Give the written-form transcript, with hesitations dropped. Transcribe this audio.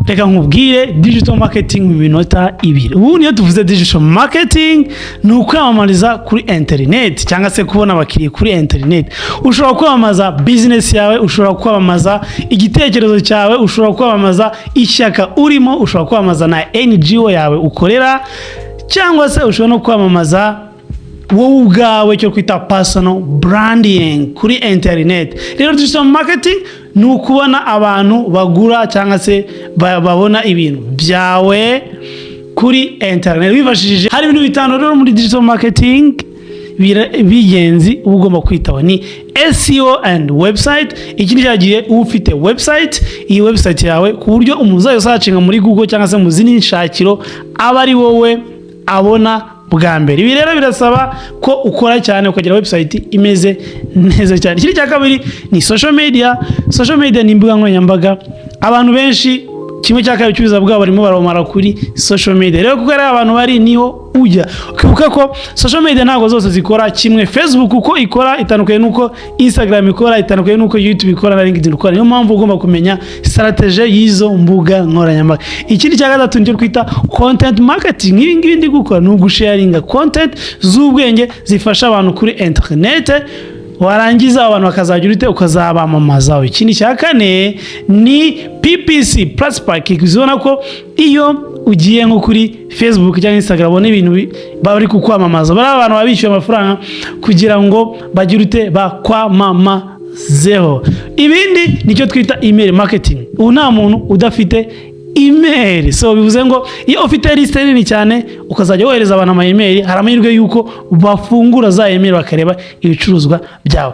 reka nkubwire digital marketing mu minota 2. Ubu niyo tuvuze digital marketing ni ukwamamariza kuri internet cyangwa se kubona abakiriya kuri internet. Ushobora kwamamaza business yawe, ushobora kwamamaza igitekerezo cyawe, ushobora kwamamaza ishyaka urimo, ushobora kwamamaza na NGO yawe ukorera, cyangwa se ushobora no kwamamaza wowe ubwawe cyo kwita personal branding kuri internet. Rero digital marketing ni ukubona abantu bagura cyangwa se babona ibintu byawe kuri internet bifashishije. Hari ibintu bitanu rero muri digital marketing bigenzi ugomba kwitaho ni SEO and website. Ikindi cyagiye ufite website, iyi website yawe ku buryo umuzayo sacinga muri Google cyangwa se mu zindi nshakiro aba ari wowe abona bwa mbere. Ibi rero birasaba ko ukora cyane ukagira website imeze neza cyane. Ikindi cya kabiri ni social media. Social media ni imbuga nkoranyambaga. Abantu benshi kimwe cya kabiri cy'ubuza bwabo barimo baromara kuri social media. Rero kuko ari abantu bari niho ujya. Ukibuka ko social media ntago zose zikora kimwe. Facebook uko ikora itandukanye nuko Instagram ikora, itandukanye nuko YouTube ikora na LinkedIn ikora. Niyo mpamvu ugomba kumenya strategy y'izo mbuga nkoranyambaga. Ikindi cya gatatu nicyo twita content marketing. Ibi ngibi ndi gukora ni ugusharinga content z'ubwenge zifasha abantu kuri internet, warangiza abantu bakazagira ute ukazabamamaza. Ikindi cya kane ni PPC plus pack. Ikizona ko iyo ugiye nko kuri Facebook cyangwa Instagram ubona ibintu bari kukwamamaza, bari abantu babishyuye amafaranga kugira ngo bagire ute bakwamamazeho. Ibindi nicyo twita email marketing. Ubu nta muntu udafite email. So bivuze ngo iyo ufite liste nini cyane ukazajya wohereza abantu ama email, hari amahirwe yuko bafungura za email bakareba ibicuruzwa byawe.